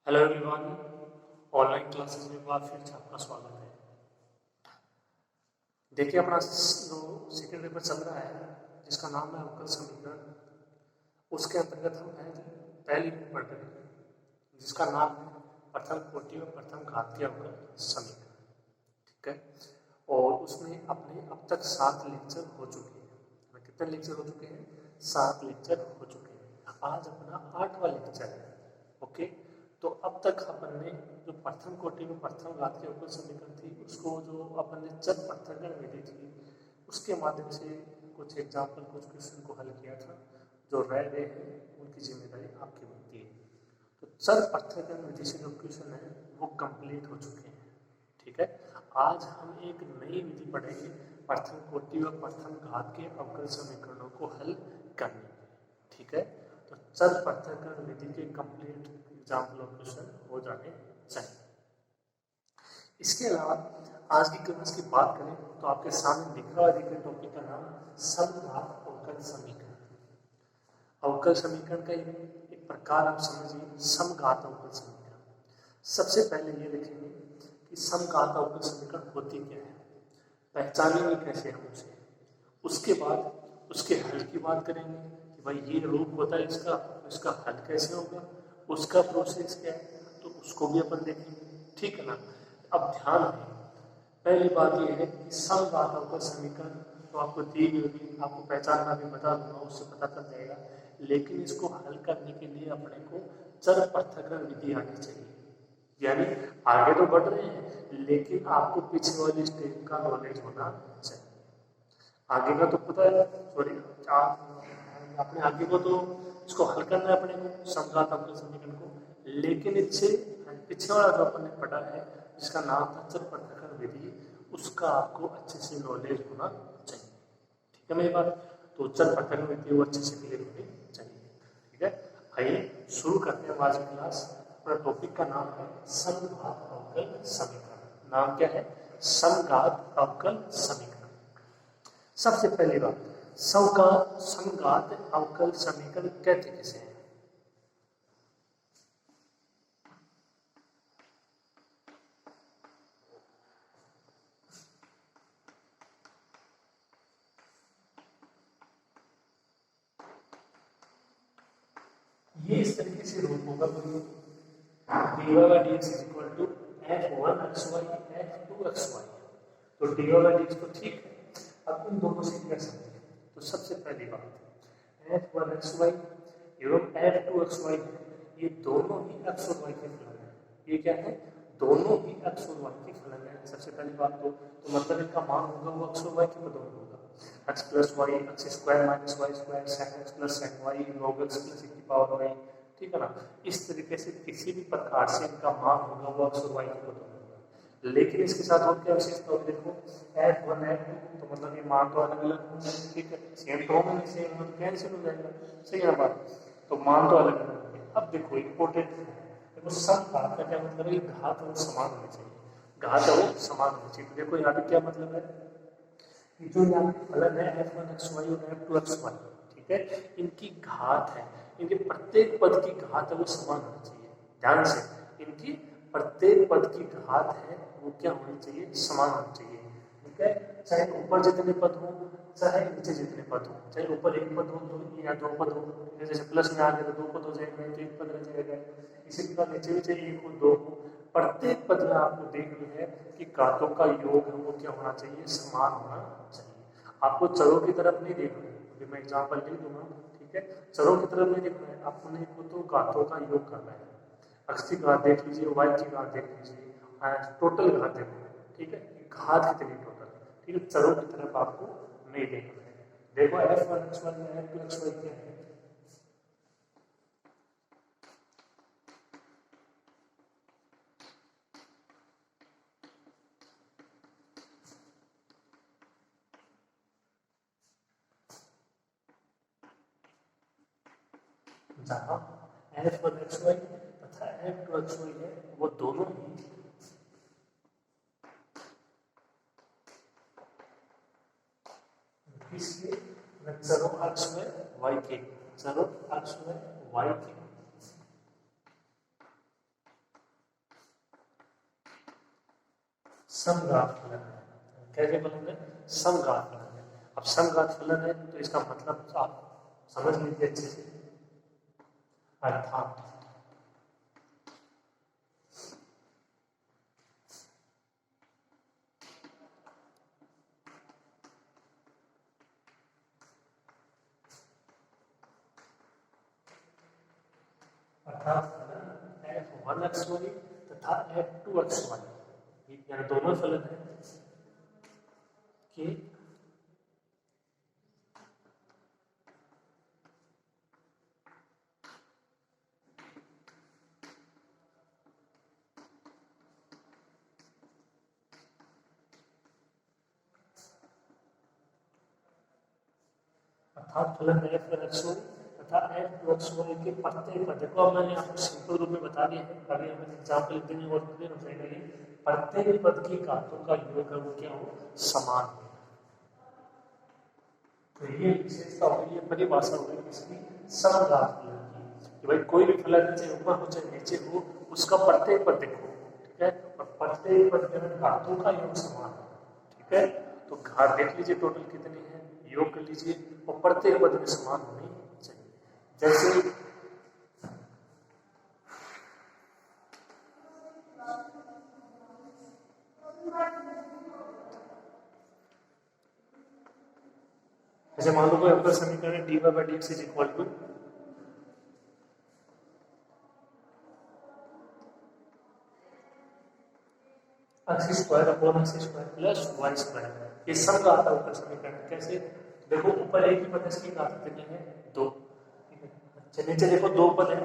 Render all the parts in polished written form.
Hello everyone, online classes में बात फिर से आपका स्वागत है। देखिए अपना जो सेकेंड पेपर चल रहा है जिसका नाम है अवकल समीकरण, उसके अंतर्गत हम पहली यूनिट पढ़ रहे हैं जिसका नाम है प्रथम कोटि और प्रथम घात के अवकल समीकरण। ठीक है, और उसमें अपने अब तक 7 लेक्चर हो चुके हैं। कितने लेक्चर हो चुके हैं? 7 लेक्चर हो चुके हैं। आज अपना 8वां लेक्चर है। ओके, तो अब तक अपन ने जो प्रथम कोटि में प्रथम घात के अवकल समीकरण थी उसको जो अपन ने चर पृथक्करण विधि थी उसके माध्यम से कुछ एग्जाम्पल कुछ क्वेश्चन को हल किया था। जो रह गए हैं उनकी जिम्मेदारी आपकी बनती है। तो चर पृथक्करण विधि से जो क्वेश्चन है वो कंप्लीट हो चुके हैं। ठीक है, आज हम एक नई विधि पढ़ेंगे प्रथम कोटि और प्रथम घात के अवकल समीकरणों को हल करने। ठीक है, तो चर पृथक्करण विधि के कंप्लीट एग्जाम्पल ऑफ क्वेश्चन हो जाने चाहिए। इसके अलावा आज की क्लास की बात करें तो आपके सामने दिख रहा है टॉपिक का नाम समघात अवकल समीकरण। अवकल समीकरण का एक प्रकार आप समझिए समघात अवकल समीकरण। सबसे पहले ये देखेंगे कि समघात अवकल समीकरण होती क्या है, पहचानेंगे कैसे हम उसे। उसके बाद उसके हल की बात करेंगे कि भाई ये रूप होता है इसका हल कैसे होगा, उसका प्रोसेस क्या है, तो उसको भी अपन देखेंगे। ठीक है ना। अब ध्यान दें, पहली बात यह है कि समघात अवकल समीकरण तो आपको दी गई होगी, आपको पहचानना भी बता दूंगा, उससे पता चल जाएगा। लेकिन इसको हल करने के लिए अपने को चर पृथक्करण विधि आनी चाहिए। यानी आगे तो बढ़ रहे हैं लेकिन आपको पीछे वाली स्टेज का नॉलेज होना चाहिए। आगे का तो पता है, सॉरी अपने आगे को तो इसको हल करना है अपने को समघात अवकल समीकरण को, लेकिन इससे पीछे वाला जो अपन ने पढ़ा है जिसका नाम था चर पृथक्करण विधि, उसका आपको अच्छे से नॉलेज होना चाहिए। ठीक है मेरी बात, तो चर पृथक्करण विधि वो अच्छे से क्लियर होनी चाहिए। ठीक है, आइए शुरू करते हैं आज की क्लास। अपना टॉपिक का नाम है समघात अवकल समीकरण। नाम क्या है? समघात अवकल समीकरण। सबसे पहली बात, समघात अवकल समीकरण कहते किसे हैं? ये इस तरीके से रूप होगा dy by dx is equal to f1xy f2xy। तो dy by dx तो ठीक है, अब इन दोनों से क्या समझें? तो सबसे पहली बात f1xy एवं f2xy ये दोनों ही x और y के फलन है। ये क्या है? दोनों ही x और y के फलन है। सबसे पहली बात तो मतलब इनका मान होगा वो x और y के पदों में होगा। x plus y x square minus y square sine x plus sine y log x plus e की पावर वाई। ठीक है ना। इस तरीके से किसी भी प्रकार से इनका मान होगा वो x और y के पदों में होगा। लेकिन इसके साथ और क्या विशेषता होगी? देखो f1 f2 तो मतलब ये मान तो अलग अलग होंगे। ठीक है, सेम तो होंगे नहीं, सेम तो कैंसिल हो जाएगा। सही है ना बात, तो मान तो अलग अलग होंगे। अब देखो इंपॉर्टेंट देखो समघात का क्या मतलब है? घात वो समान होनी चाहिए, घात वो समान होनी चाहिए। तो देखो यहाँ पे क्या मतलब है कि जो यहाँ पे फलन है f1xy और f2xy, ठीक है, इनकी घात है, इनके प्रत्येक पद की घात है वो समान होनी चाहिए। ध्यान से, इनकी प्रत्येक पद की घात है वो क्या होनी चाहिए? समान होनी चाहिए। ठीक है, चाहे ऊपर जितने पद हो चाहे नीचे जितने पद हो, चाहे ऊपर एक पद हो तो या दो पद हो, जैसे प्लस में आ गया तो दो पद हो जाएंगे तो एक पद रह जाएगा। इसी प्रकार नीचे भी चाहे एक हो दो हो, प्रत्येक पद में आपको देखना है कि घातों का योग है वो क्या होना चाहिए? समान होना चाहिए। आपको चरों की तरफ नहीं देखना है, अभी मैं एग्जाम्पल नहीं दूंगा। ठीक है, चरों की तरफ नहीं देखना है, आपने तो घातों का योग करना है। x की घात देख लीजिए, y की घात देख लीजिए, टोटल घात देखो। ठीक है, घात कितनी टोटल। ठीक है, चरों की तरफ आपको नहीं देखना है। देखो f1xy में f2xy क्या है? जहाँ f1xy तथा f2xy है वो दोनों ही किसके? चरों अक्ष में y के, चरों अक्ष में y के समघात फलन है। कैसे फलन है? समघात फलन है। अब समघात फलन है तो इसका मतलब आप समझ लीजिए अच्छे से। अर्थात F1xy तथा F2xy, ये दोनों फलन है कि अर्थात फलन F1xy तथा F2xy के प्रत्येक पद को, अब मैंने आपको सिंपल रूप में बता दिया है, अभी हम एग्जाम्पल लिख देंगे और क्लियर हो जाएगा। ये प्रत्येक पद की घातों का योग है वो क्या हो? समान हो। तो ये विशेषता होगी, ये परिभाषा होगी इसकी समघात फलन की, कि भाई कोई भी फलन चाहे ऊपर हो चाहे नीचे हो, उसका प्रत्येक पद देखो, ठीक है, और प्रत्येक पद के घातों का योग समान है, ठीक है। तो घात देख लीजिए टोटल कितनी है, योग कर लीजिए, और प्रत्येक पद में समान होनी चाहिए। जैसे जैसे मान लो कोई अवकल समीकरण dy by dx is equal to x square upon x square plus y square, ये सब का आता है अवकल समीकरण। कैसे? देखो ऊपर एक ही पद है, इसकी घात कितनी है? 2, ठीक है। अच्छा नीचे देखो 2 पद है,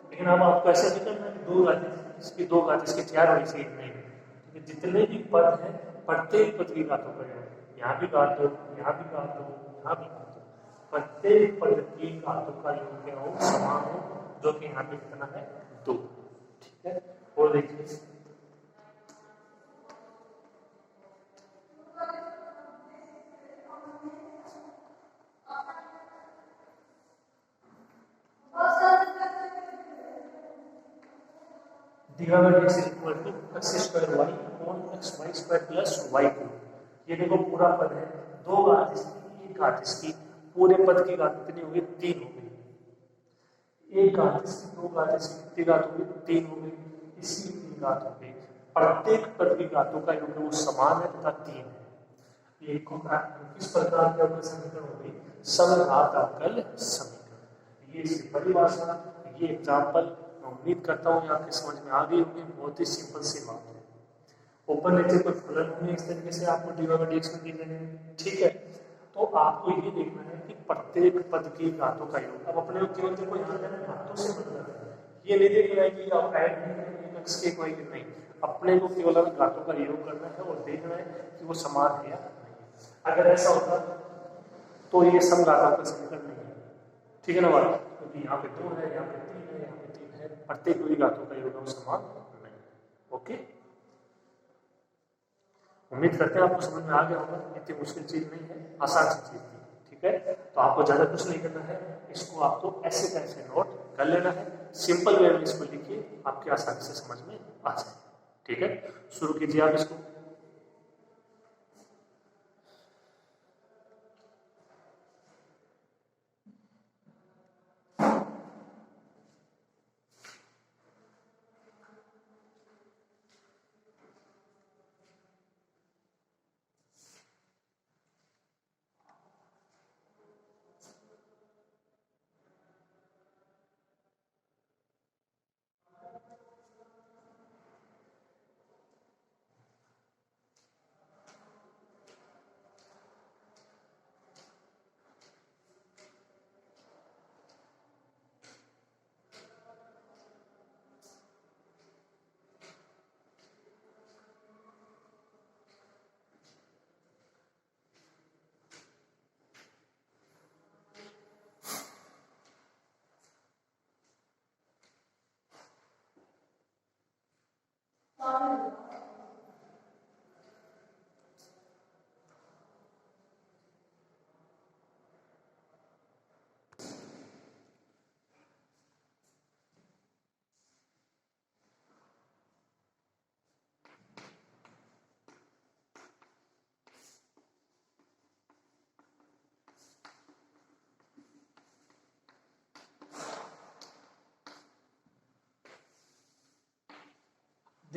लेकिन अब आपको ऐसे निकलना है 2 घात, इसकी 2 घात, इसकी 4 और इसी नहीं, ठीक है। जितने भी पद हैं प्रत्येक पद की घातों का योग, यहाँ भी घात दो, यहाँ भी घात दो, यहाँ भी घात दो, प्रत्येक पद की घातों का योग क्या हो? समान हो, जो कि यहाँ पे कितना है? 2, ठीक है। और देखिए dy by dx is equal to x square y upon x y square plus y cube। ये देखो पूरा पद है, 2 घात इसकी, 1 घात इसकी, पूरे पद की घात कितनी होगी? 3 हो गई। 1 घात इसकी, 2 घात इसकी, कितनी घात होगी? 3 हो गई, इसकी 3 घात हो गई। प्रत्येक पद की घातों का योग वो समान है तथा 3 है। ये किस प्रकार के अवकल समीकरण हो गई? समघात अवकल समीकरण। ये इसकी परिभाषा, ये एग्जाम्पल, उम्मीद करता हूँ आपके समझ में आ गई होगी। बहुत ही सिंपल सी बात है। ऊपर नीचे कोई फलन होंगे इस तरीके से आपको dy by dx में दिए गए, ठीक है। तो आपको ये देखना है कि प्रत्येक पद की घातों का योग, अब अपने केवल देखो यहाँ पे घातों से मतलब है, ये नहीं देखना है कि आप ऐड नहीं x के कोई नहीं, अपने को केवल घातों का योग करना है और देखना है कि वो समान है या नहीं। अगर ऐसा होता तो ये समघातों का समीकरण नहीं है, ठीक है ना बात, क्योंकि यहाँ पे 2 है, यहाँ पे 3 है, यहाँ पे 3 है, प्रत्येक कोई घातों का योग समान नहीं। ओके, उम्मीद करते हैं आपको समझ में आ गया होगा। इतनी मुश्किल चीज नहीं है, आसान सी चीज थी, ठीक है। तो आपको ज्यादा कुछ नहीं करना है, इसको आपको ऐसे कैसे नोट कर लेना है, सिंपल वे में इसको लिखिए, आपके आसानी से समझ में आ जाए, ठीक है। शुरू कीजिए आप इसको।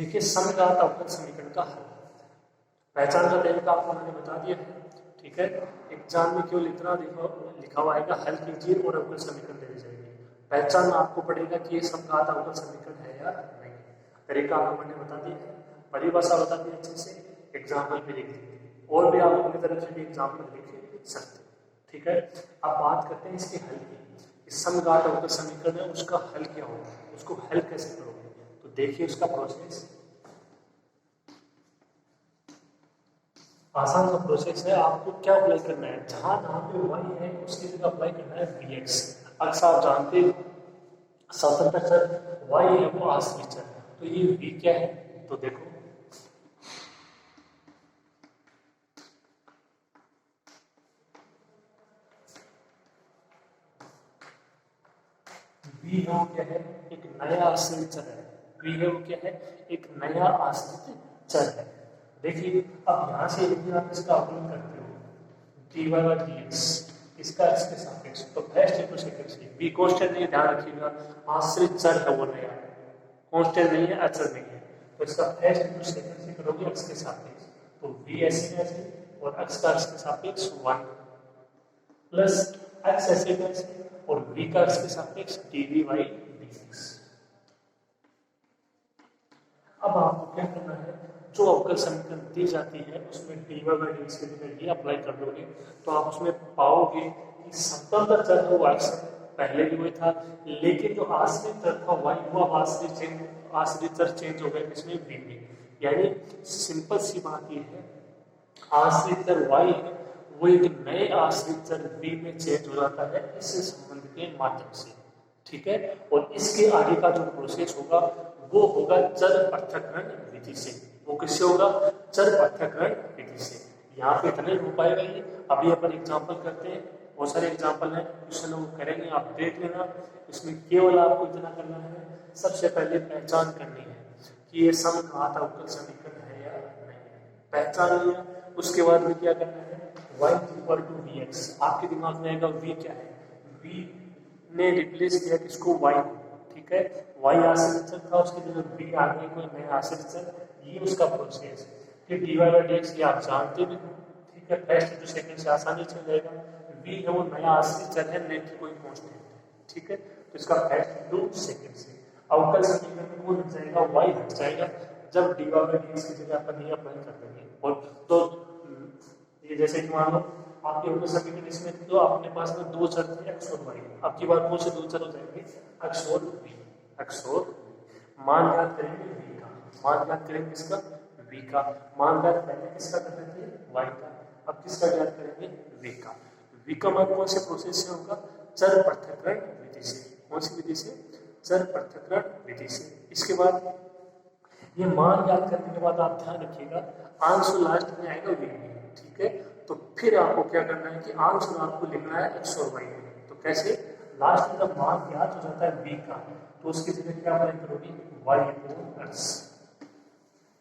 देखिए समघात अवकल समीकरण का हल पहचान का तरीका आपको मैंने बता दिया है, ठीक है। एग्जाम में केवल इतना लिखा हुआ आएगा, हल कीजिए और अवकल समीकरण दे दी जाएगी। पहचान आपको पड़ेगा कि ये समघात अवकल समीकरण है या नहीं। तरीका आपको मैंने बता दिया है, परिभाषा बता दी अच्छे से, एग्जाम्पल भी लिख दी, और भी आप अपनी तरफ से भी एग्जाम्पल लिख सकते, ठीक है। अब बात करते हैं इसके हल की। इस समघात अवकल समीकरण है उसका हल क्या होगा, उसको हल कैसे करोगे, तो देखिए उसका प्रोसेस आसान सा प्रोसेस है। आपको क्या अप्लाई करना है, जहां जहां पे y है उसकी जगह अप्लाई करना है vx। अक्सर आप जानते हो स्वतंत्र चर y है वो आश्रित चर है, तो ये v क्या है, तो देखो v है वो क्या है, एक नया आश्रित चर है। v है वो क्या है, एक नया आश्रित चर है। देखिए अब यहां से यदि आप इसका अवकलन करते हो dy बाय dx, इसका इसके सापेक्ष, तो फर्स्ट इनटू सेकंड से v कांस्टेंट नहीं, ध्यान रखिएगा आश्रित चर है वो नया, कांस्टेंट नहीं है, अचर नहीं है। तो इसका फर्स्ट इनटू सेकंड से करोगे x के सापेक्ष, तो v ऐसे ऐसे और x का x के सापेक्ष 1 प्लस x ऐसे कैसे और v का x के सापेक्ष dv बाई dx। अब आपको क्या करना है, जो अवकल समीकरण दी जाती है उसमें dy बाई dx की जगह ये अप्लाई कर दोगे, तो आप उसमें पाओगे कि स्वतंत्र चर है वो x पहले भी वही था, लेकिन जो आश्रित चर था y वो अब आश्रित चर चेंज हो गया इसमें v में। यानी सिंपल सी बात ये है, आश्रित चर y है वो एक नए आश्रित चर v में चेंज हो जाता है इस संबंध के माध्यम से, ठीक है। और इसके आगे का जो प्रोसेस होगा वो होगा चर पृथक्करण विधि से। वो किससे होगा, चर पृथक्करण विधि से। यहाँ पे इतने हो पाएगा ये। अभी अपन एग्जांपल करते हैं, बहुत सारे एग्जांपल हैं, क्वेश्चन लोग करेंगे, आप देख लेना। इसमें केवल आपको इतना करना है, सबसे पहले पहचान करनी है कि ये समघात अवकल समीकरण है या नहीं, पहचान लिया। उसके बाद में क्या करना है, y इक्वल टू vx। आपके दिमाग में आएगा v क्या है, v ने रिप्लेस किया किसको, y, ठीक है। y आश्रित चर था, उसकी जगह v आ गई कोई नया आश्रित चर, ये उसका प्रोसेस है। फिर dy बाई dx ये आप जानते भी हो, ठीक है। फर्स्ट टू सेकंड से आसानी चल जाएगा। v है वो नया आश्रित चर है, नेट की कोई कांस्टेंट है, ठीक है। तो इसका फर्स्ट टू सेकंड से अवकल समीकरण में वो हट जाएगा, y हट जाएगा जब dy बाई dx की जगह अपन ये अप्लाई कर देंगे। और तो ये जैसे कि मान लो आपके अवकल समीकरण इसमें तो अपने पास में दो चर थे x और y, अब की बार कौन से दो चर हो जाएंगे, x और v, x और मान ज्ञात करेंगे v का, मान ज्ञात करेंगे इसका v का, मान ज्ञात पहले किसका कर रहे थे, y का, अब किसका ज्ञात करेंगे, v का। v का मान कौन से प्रोसेस से होगा, चर पृथक्करण विधि से। कौन सी विधि से, चर पृथक्करण विधि से। इसके बाद ये मान ज्ञात करने के बाद आप ध्यान रखिएगा आंसर लास्ट में आएगा v, ठीक है। तो फिर आपको क्या करना है कि आंसर आपको लिखना है x और y में। तो कैसे, लास्ट में जब मान ज्ञात हो जाता है v का, तो उसकी जगह क्या अप्लाई करोगे, y अपॉन x।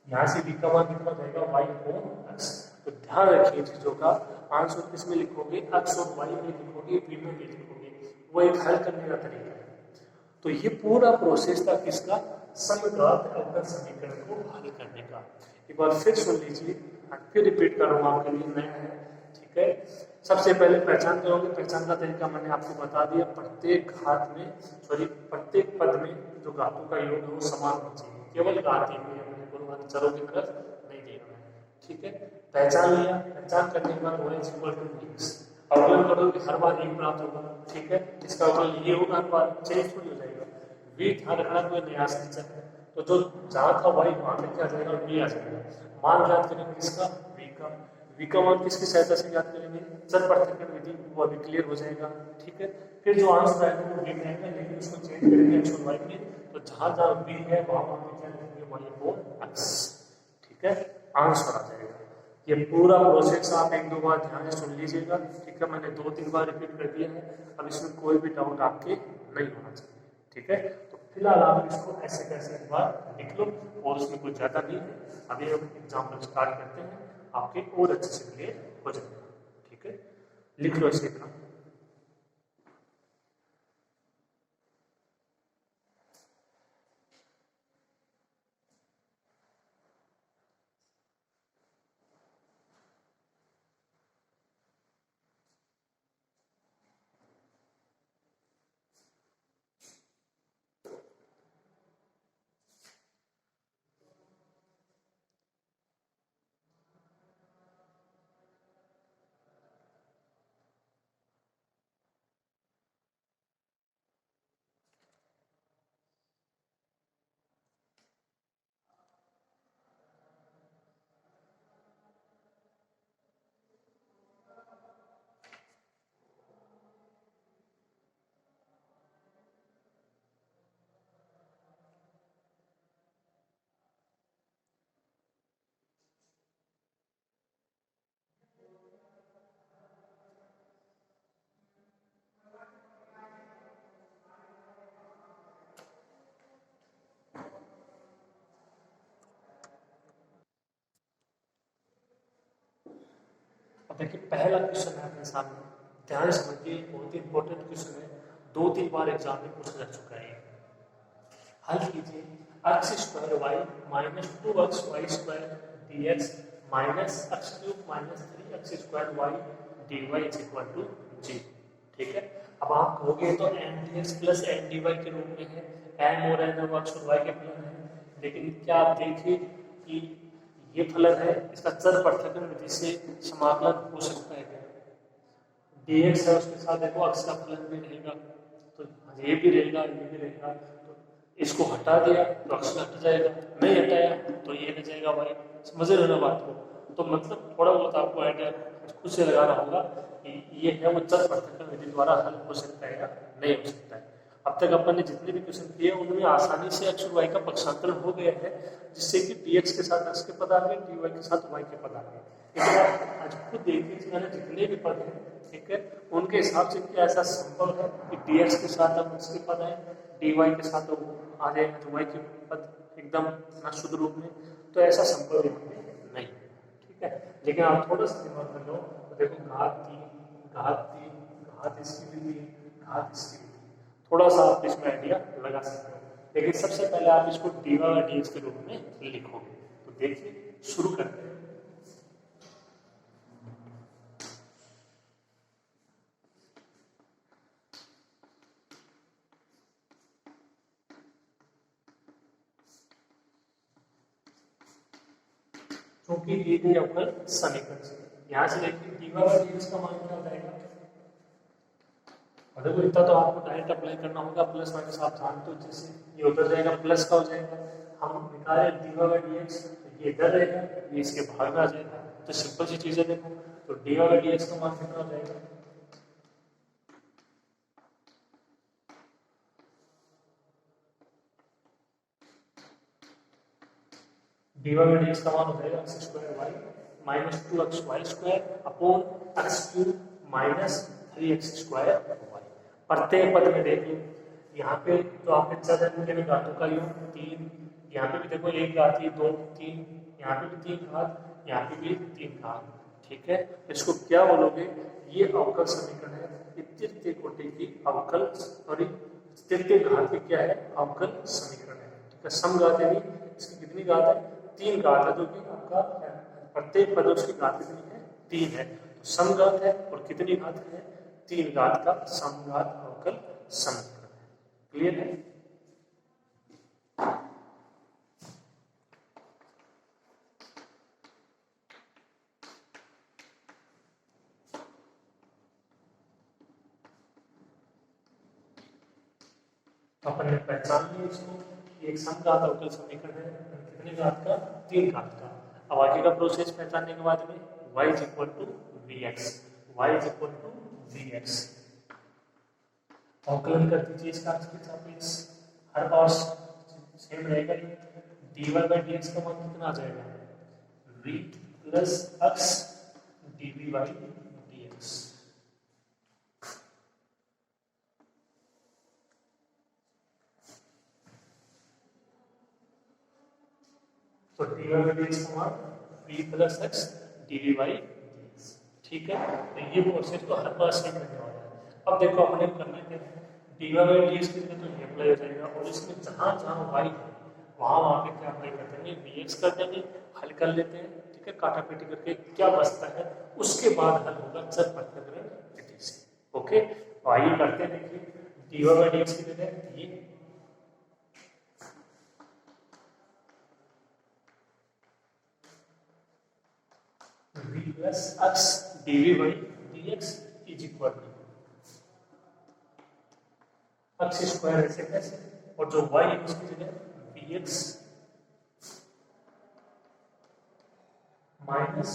यहाँ से v का मान कितना जाएगा, y अपॉन x। तो ध्यान रखिए चीजों का, आंसर किसमें लिखोगे, x और y में लिखोगे, v में नहीं लिखोगे। वो एक हल करने का तरीका है। तो ये पूरा प्रोसेस था किसका, समघात अवकल समीकरण को हल करने का। एक बार फिर सुन लीजिए, फिर रिपीट करूंगा आपके लिए, नया है, ठीक है। सबसे पहले पहचान करोगे, पहचान का तरीका मैंने आपको बता दिया। प्रत्येक घात में प्रत्येक पद में जो घातों का योग है वो समान होना चाहिए, केवल घात ही में अपने गुणवान चरों की तरफ नहीं देना है, ठीक है। पहचान लिया, पहचान करने के बाद y इक्वल टू x, अवकलन करोगे हर बार एक प्राप्त होगा, ठीक है। इसका अवकलन ये होगा, हर बार चेंज थोड़ी हो जाएगा। v ध्यान रखना कोई नया आश्रित है, तो जो जहां था y वहां पे क्या जाएगा, v आ जाएगा। मान ज्ञात करेंगे किसका, v का। v का मान किसकी सहायता से ज्ञात करेंगे, चर पृथक्करण विधि, वो अभी क्लियर हो जाएगा, ठीक है। फिर जो आंसर आएगा वो v में आएगा, लेकिन उसको चेंज करेंगे x और y में, तो जहां जहां v है वहां पे क्या लिखेंगे, y अपॉन x, ठीक है। आंसर आ जाएगा। ये पूरा प्रोसेस आप एक दो बार ध्यान से सुन लीजिएगा, ठीक है। मैंने 2-3 बार रिपीट कर दिया है, अब इसमें कोई भी डाउट आपके नहीं होना चाहिए, ठीक है। तो फिलहाल आप इसको ऐसे कैसे एक बार लिख लो, और उसमें कुछ ज्यादा नहीं है। अभी हम एग्जाम्पल स्टार्ट करते हैं, आपके और अच्छे से क्लियर हो जाएगा, ठीक है। लिख लो इसे इतना। देखिए पहला क्वेश्चन है अपने सामने, ध्यान से समझिए, बहुत ही इंपॉर्टेंट क्वेश्चन है, 2-3 बार एग्जाम में पूछा जा चुका है। हल कीजिए x square y minus 2x y square d x minus x cube minus 3x square y d y is equal to g. ठीक है, अब आप कहोगे तो m d x plus m d y के रूप में है, एम और एन एक्स और वाई के फलन है, लेकिन क्या आप देखिए कि ये फलन है, इसका चर पृथक्करण विधि से समाकलन हो सकता है क्या? dx है, उसके साथ देखो x का फलन भी रहेगा, तो ये भी रहेगा, ये भी रहेगा, तो इसको हटा दिया तो x हट जाएगा, नहीं हटाया तो ये रह जाएगा y। समझ रहे हो ना बात को? तो मतलब थोड़ा बहुत आपको आइडिया खुद से लगाना होगा कि ये है वो चर पृथक्करण विधि द्वारा हल हो सकता है या नहीं हो सकता है। अब तक अपन ने जितने भी क्वेश्चन किए उनमें आसानी से x और y का पक्षांतरण हो गया है, जिससे कि dx के साथ x के पद आ गए, dy के साथ y के पद आ गए। लेकिन आप आज खुद देखिए मैंने जितने भी पद हैं, ठीक है, उनके हिसाब से क्या ऐसा संभव है कि dx के साथ अब x के पद आए, dy के साथ आ जाएगा तो y के पद एकदम ना शुद्ध रूप में, तो ऐसा संभव नहीं। ठीक है, लेकिन आप थोड़ा सा दिमाग कर लो तो देखो घात इसकी भी घात इसकी भी, थोड़ा सा आप इसमें आइडिया लगा सकते हो, लेकिन सबसे पहले आप इसको dy और dx के रूप में लिखोगे। तो देखिए शुरू करते हैं। क्योंकि दी गई अवकल समीकरण से यहाँ से देखिए dy और dx का मान क्या हो जाएगा, और देखो इतना तो आपको डायरेक्ट अप्लाई करना होगा, प्लस माइनस आप जानते हो, जैसे ये उधर जाएगा प्लस का हो जाएगा, हम निकाले dy और dx, तो ये इधर रहेगा, ये इसके भाग में आ जाएगा, तो सिंपल सी चीज है। देखो तो dy और dx का मान कितना हो जाएगा, dy और dx का मान हो जाएगा x square y minus 2x y square upon x cube minus 3x square y. प्रत्येक पद में देखिए यहाँ पे तो आपके चर घातों का योग 3, यहाँ पे भी देखो एक घात, 2 3, यहाँ पे भी 3 घात, यहाँ पे भी 3 घात। ठीक है, इसको क्या बोलोगे, ये अवकल समीकरण है, ये तृतीय कोटि की अवकल, सॉरी तृतीय घात की क्या है, अवकल समीकरण है। ठीक है, समघात यानी इसकी कितनी घात है, 3 घात है, जो कि आपका प्रत्येक पद उसकी घात कितनी है, 3 है, तो समघात है, और कितनी घात है, 3 घात का समघात अवकल समीकरण है। क्लियर है? अपन ने पहचान लिया इसको, एक समघात अवकल समीकरण है, कितने घात का, 3 घात का। अब आगे का प्रोसेस पहचानने के बाद में y is equal to vx, y is equal to vx, अवकलन कर दीजिए इसका इसके सापेक्ष, हर बार सेम रहेगा, dy by dx का मान कितना आ जाएगा, v plus x dv by dx। तो dy by dx का मान v plus x dv by dx। ठीक है, तो ये प्रोसेस तो हर बार सेम रहने वाला है। अब देखो अपने करना क्या है, dy by dx के लिए तो ये अप्लाई हो जाएगा, और इसमें जहां जहां y है वहां पे क्या अप्लाई कर देंगे, vx कर देंगे, हल कर लेते हैं। ठीक है, काटापीटी करके क्या बचता है उसके बाद हल होगा चर पृथक्करण विधि से। ओके, तो आइए करते हैं, देखिए dy by dx की जगह ये v plus x dv by dx is equal to x square ऐसे कैसे, और जो y है उसकी जगह vx minus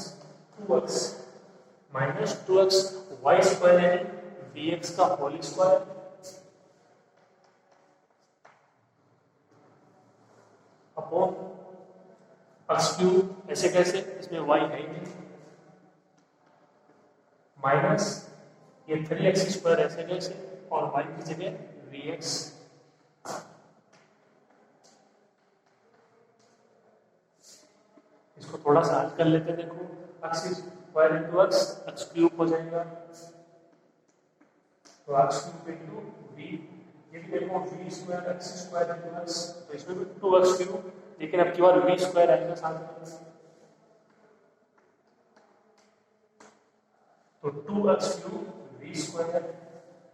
2x y square यानी vx का whole square upon x cube ऐसे कैसे, इसमें y है ही नहीं, माइनस ये 3x स्क्वायर ऐसे कैसे, और y की जगह vx इसको थोड़ा सा हल कर लेते हैं। देखो x square into x, x cube हो जाएगा, तो एक्स क्यूब इंटू वी, ये भी देखो v square x square into x, तो इसमें भी 2x क्यूब, लेकिन अब की बार वी स्क्वायर आएगा साथ में, तो 2x cube we square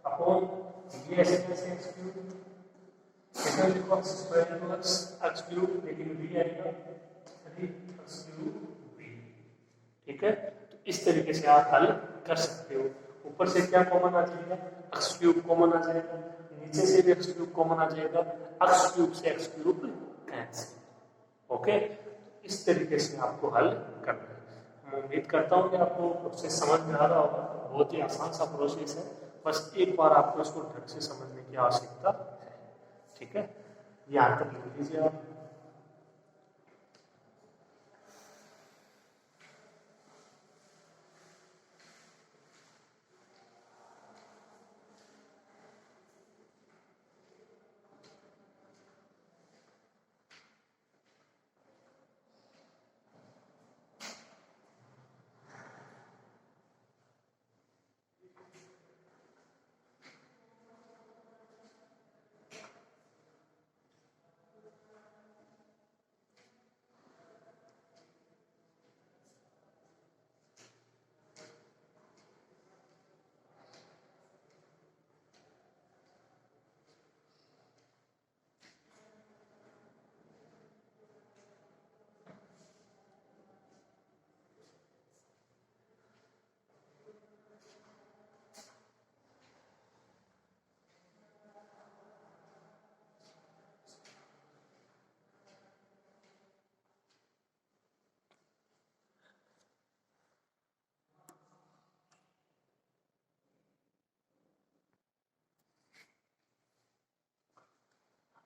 upon ये ऐसे कैसे एक्स क्यूब, इसमें देखो x square into x, x cube, लेकिन वी आएगा 3x क्यूब वी। ठीक है, तो इस तरीके से आप हल कर सकते हो। ऊपर से क्या कॉमन आ जाएगा, एक्स क्यूब कॉमन आ जाएगा, नीचे से भी एक्स क्यूब कॉमन आ जाएगा, एक्स क्यूब से एक्स क्यूब कैंसिल। ओके, इस तरीके से आपको हल करना है। मैं उम्मीद करता हूँ कि आपको प्रोसेस समझ में आ रहा होगा, बहुत ही आसान सा प्रोसेस है, बस एक बार आपको इसको ढंग से समझने की आवश्यकता है। ठीक है, यहाँ तक लिख लीजिए आप।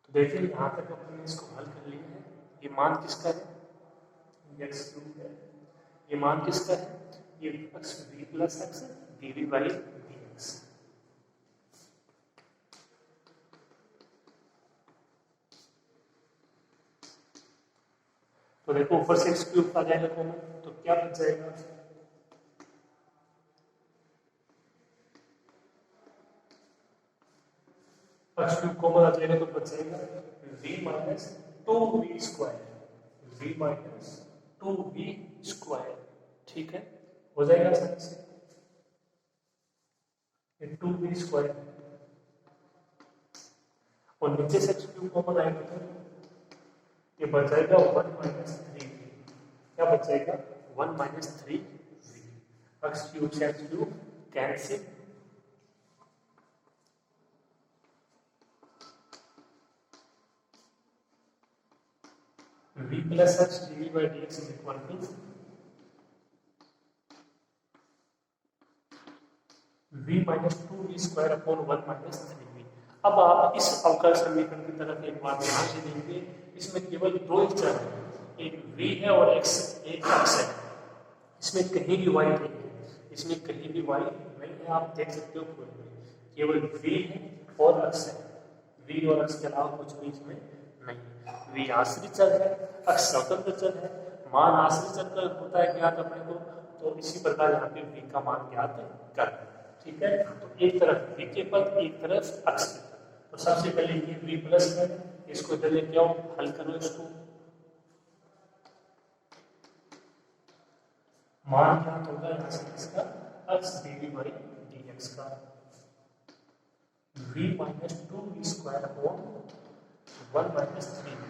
तो देखिए यहाँ तक अपने इसको हल कर लिया है। ये मान किसका है, एक्स क्यूब है, ये मान किसका है, ये x v plus x d v by d x. तो देखो ऊपर से एक्स क्यूब आ जाएगा कॉमन, तो क्या बच जाएगा, एक्स क्यूब कॉमन आ जाएगा तो बच जाएगा v minus 2v square, v minus 2v square. ठीक है, हो जाएगा आसानी से, ये 2v स्क्वायर और नीचे से एक्स क्यूब कॉमन आएगा तो ये बच जाएगा 1 माइनस 3, क्या बच जाएगा 1 माइनस 3v, एक्स क्यूब से x cube cancel, v plus x dv by dx is equal to v minus 2v square upon 1 minus 3v। अब आप इस अवकल समीकरण की तरफ एक बार ध्यान से देंगे, इसमें केवल दो ही चर हैं, एक v है और x एक x है, इसमें कहीं भी y नहीं है, इसमें कहीं भी y नहीं है, आप देख सकते हो कोई नहीं, केवल v है और x है, v और x के अलावा कुछ भी इसमें नहीं। v आश्रित चर है, x स्वतंत्र चर है, मान आश्रित चर का होता है ज्ञात अपने को, तो इसी प्रकार यहाँ पे v का मान ज्ञात कर। ठीक है, तो एक तरफ v के पद, एक तरफ x के पद, तो सबसे पहले ये v प्लस है, इसको इधर लेके आओ, हल करो इसको, मान ज्ञात होगा यहाँ से इसका x dv बाई dx का, v minus 2v square upon 1 minus 3v,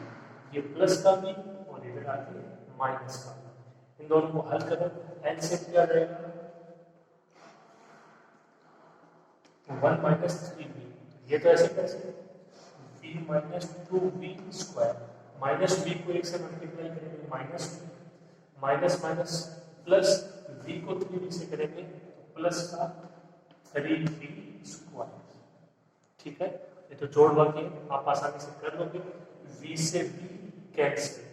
ये प्लस का भी और इधर आके माइनस का, इन दोनों को हल करो, एलसीएम क्या रहेगा 1 माइनस 3v, ये तो ऐसे कैसे v minus 2v square, minus v को एक से मल्टीप्लाई करेंगे minus minus minus plus v को 3v से करेंगे प्लस का 3v स्क्वायर। ठीक है, ये तो जोड़ वाके आप आसानी से कर लोगे, v से v कैंसिल,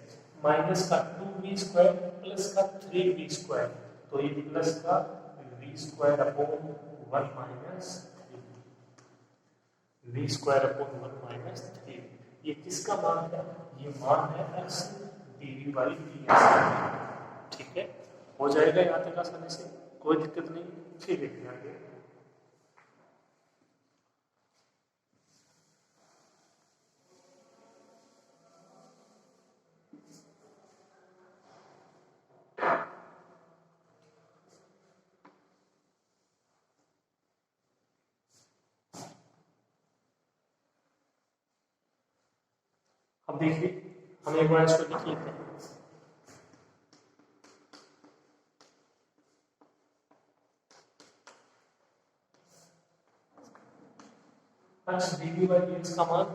माइनस का 2v स्क्वायर प्लस का 3v स्क्वायर, तो ये प्लस का v square upon 1 minus 3v, v square upon 1 minus 3v, ये किसका मान है, ये मान है x dv बाई dx। ठीक है, हो जाएगा यहाँ तक आसानी से, कोई दिक्कत नहीं। फिर देखते हैं आगे। अब देखिए हम एक बार इसको लिख लेते हैं। अच्छा, dv by dx का मान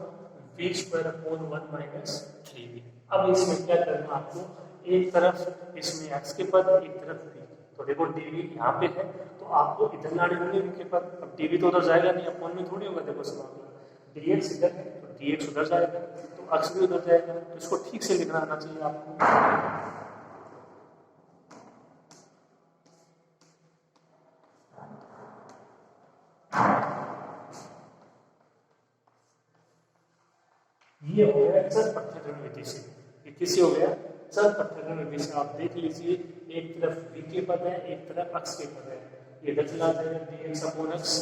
v square upon 1 minus 3v। अब इसमें क्या करना आपको, एक तरफ इसमें x के पद, एक तरफ v। तो देखो dv यहाँ पे है तो आपको इधर लाने होंगे v के पद। अब dv तो उधर जाएगा नहीं, अपॉन में थोड़ी होगा। देखो समाकलन dx इधर है तो dx उधर जाएगा, तो x भी उधर जाएगा। तो इसको ठीक से लिखना आना चाहिए आपको। ये हो गया चर पृथक्करण विधि से। ये किसी हो गया चर पृथक्करण विधि से। आप देख लीजिए, एक तरफ v के पद है, एक तरफ x के पद है। ये इधर चला जाएगा dx अपॉन x,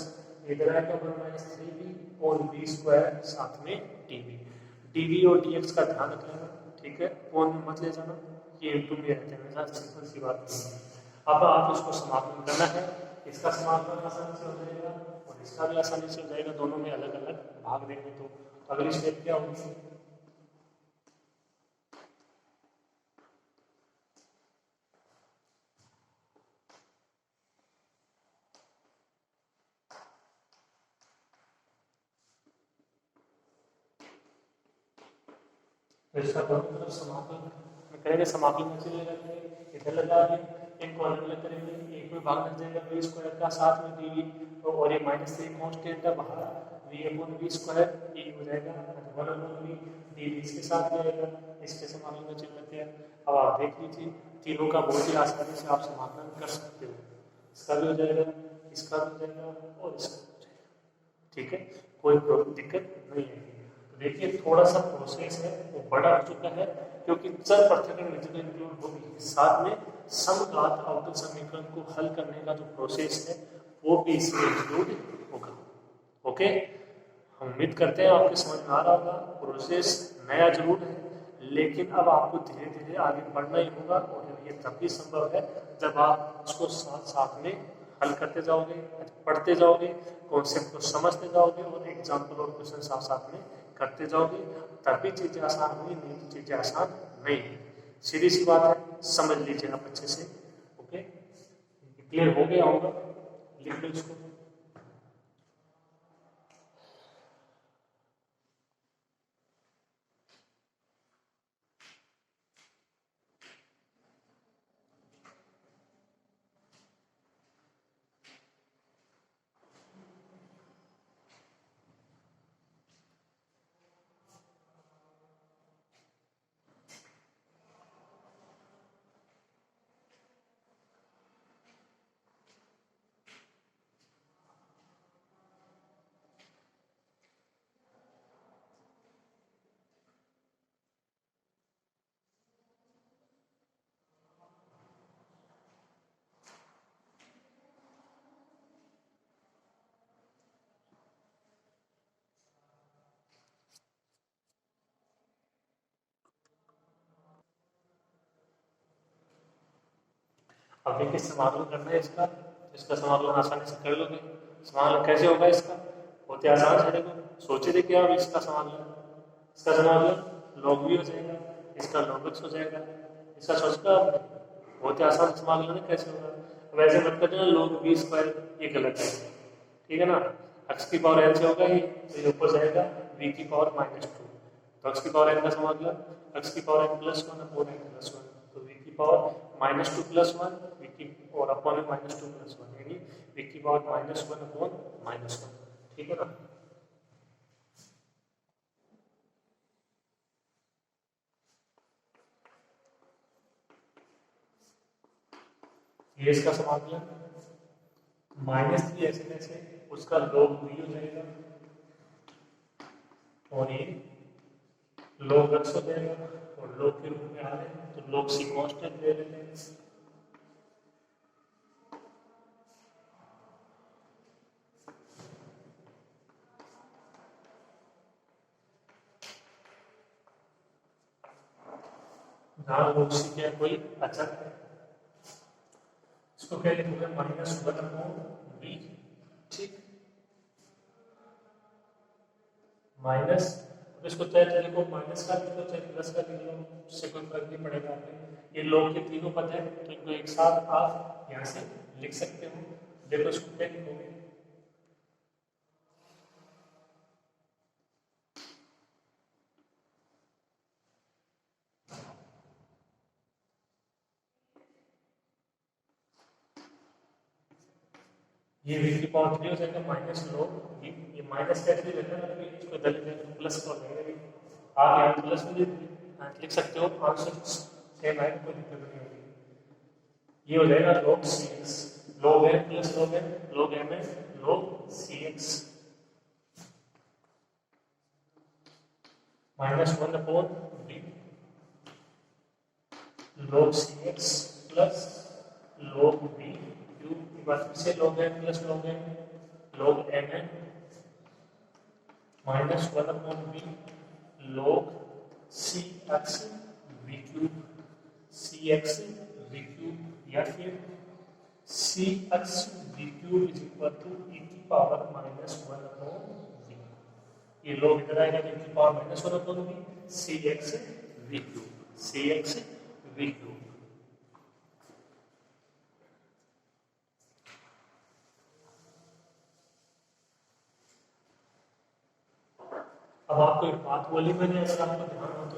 इधर आएगा 1 माइनस 3v और v स्क्वायर साथ में dv। dv और dx का ध्यान रख लेना, ठीक है, अपॉन में मत ले जाना, ये इनटू में रहते हैं, ऐसा सिंपल सी बात है। अब आप इसको समाकलन करना है, इसका समाकलन आसानी से हो जाएगा और इसका भी आसानी से हो जाएगा, दोनों में अलग अलग भाग देंगे। तो अगली स्टेप क्या होगी, तो इसका दोनों तरफ समाकलन करेंगे। समाकलन में चले जाएंगे, इधर लगा के एक कॉलम अलग करेंगे, एक में भाग लग जाएगा v स्क्वायर का साथ में dv, तो और ये माइनस 3 कांस्टेंट है बाहर, v अपॉन v स्क्वायर ये हो जाएगा 1 अपॉन v, dv इसके साथ जाएगा, इसके समाकलन में चले जाते हैं। अब आप देख लीजिए, तीनों का बहुत ही आसानी से आप समाकलन कर सकते हो। इसका भी हो जाएगा, इसका भी हो जाएगा और इसका भी हो जाएगा, ठीक है, कोई दिक्कत नहीं है। देखिए थोड़ा सा प्रोसेस है वो बड़ा हो चुका है, क्योंकि चर पृथक्करण विधि में इंक्लूड होगी, साथ में समघात अवकल समीकरण को हल करने का जो प्रोसेस है वो भी इसमें इंक्लूड होगा। ओके, हम उम्मीद करते हैं आपके समझ में आ रहा होगा। प्रोसेस नया जरूर है, लेकिन अब आपको धीरे धीरे आगे बढ़ना ही होगा, और ये तब भी संभव है जब आप उसको साथ साथ में हल करते जाओगे, पढ़ते जाओगे, कॉन्सेप्ट को समझते जाओगे और एग्जाम्पल और क्वेश्चन साथ साथ में करते जाओगे, तभी चीजें आसान होंगी, नहीं तो चीजें आसान नहीं है। सीधी सी बात है, समझ लीजिए आप अच्छे से। ओके, क्लियर हो गया होगा, लिख लो इसको। अब देखिए समाकलन करना है इसका, इसका समाकलन आसानी से कर लोगे। समाकलन कैसे होगा इसका, बहुत ही आसान है। देखो सोचे थे कि आप इसका समाकलन लॉग भी हो जाएगा, इसका लॉग एक्स हो जाएगा, इसका सोचना आपने, बहुत ही आसान समाकलन है। कैसे होगा, वैसे मत कर देना log v स्क्वायर, ये गलत है, ठीक है ना। x की पावर n से होगा ये, तो ये ऊपर जाएगा v की पावर -2, तो x की पावर n का समाकलन x की पावर n + 1 अपॉन n + 1, तो v की पावर -2 + 1 v की और अपॉन में -2 + 1, यानी v की पावर -1 अपॉन -1, ठीक है ना। ये इसका समाकलन -3 ऐसे उसका log v हो जाएगा और ये log x हो जाएगा, और log के रूप में आ रहे हैं तो log c कांस्टेंट ले लेते हैं, जहाँ लोग सी क्या है, कोई अचर है, इसको क्या लिखोगे -1/b। ठीक, माइनस, इसको चाहे लिखो माइनस का लिख लो चाहे प्लस का लिख लो, उससे कोई फर्क नहीं पड़ेगा। आपने ये लोग के तीनों पद है तो इनको एक साथ आप यहाँ से लिख सकते हो। देखो इसको क्या लिखोगे, ये v की पावर 3 हो जाएगा माइनस लोग v, ये माइनस कैसे रहता है ना, इसको इधर लिखेंगे प्लस कर देंगे, आप यहाँ प्लस में लिख सकते हो, आंसर सेम है, कोई दिक्कत नहीं होगी। ये हो जाएगा log cx, log n plus log n, log m है log cx -1/b log cx plus log b cube, की बात से log n plus log n log mn -1/b log cx v cube, cx v cube या फिर cx v cube is equal to e की power -1/b। ये log इधर आएगा तो e की power -1/b cx v cube, cx v cube. अब आपको एक बात बोली मैंने, अगर आपको ध्यान हो तो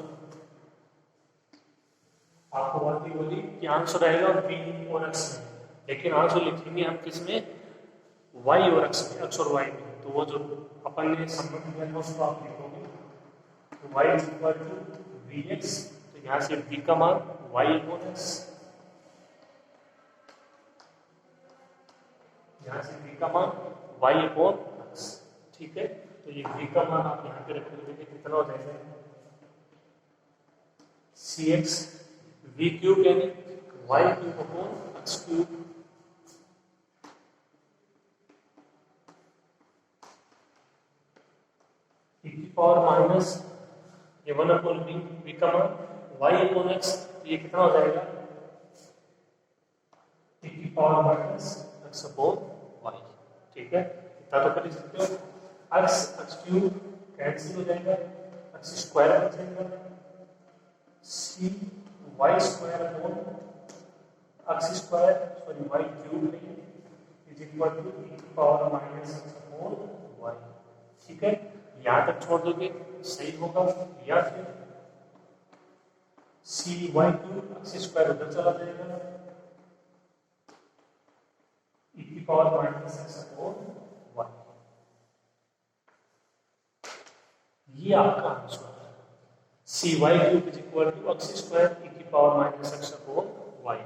आपको बात भी बोली कि आंसर रहेगा v और x में, लेकिन आंसर लिखेंगे हम किस में, y और x में, x और y में। तो वो जो अपन ने संबंध दिया था उसको आप लिखोगे, तो y is equal to vx, तो यहाँ से v का मान y अपॉन x, यहाँ से v का मान y अपॉन x। ठीक है, तो ये v का मान आप यहाँ पे रखोगे, कितना हो जाएगा cx v क्यूब यानी y cube upon x cube, e की पावर माइनस ये 1/b, v का मान y अपॉन x, तो ये कितना हो जाएगा e की power minus x upon y। ठीक है, इतना तो कर ही सकते हो। x क्यूब कैंसिल हो जाएगा, x स्क्वायर हो जाएगा, c y square upon x square, sorry y cube नहीं, इज इक्वल टू e की power minus x upon y। ठीक है, यहाँ तक छोड़ दोगे सही होगा, या फिर c y cube x square उधर चला जाएगा, e की power minus x upon y। ये आपका आंसर है, cy cube is equal to x square e की power minus x upon y।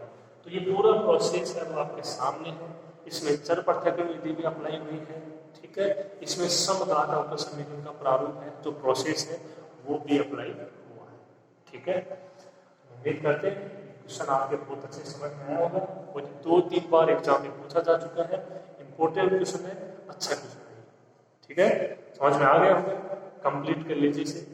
तो ये पूरा प्रोसेस है वो आपके सामने है, इसमें चर पृथक विधि भी अप्लाई हुई है। ठीक है, इसमें समघात अवकल समीकरण का प्रारूप है, जो प्रोसेस है वो भी अप्लाई हुआ है। ठीक है, उम्मीद करते हैं क्वेश्चन आपके बहुत अच्छे समझ में आया होगा, वो 2-3 बार एग्जाम में पूछा जा चुका है, इंपॉर्टेंट क्वेश्चन है, अच्छा क्वेश्चन है। ठीक है, समझ में आ गया होगा, कंप्लीट कर लीजिए इसे।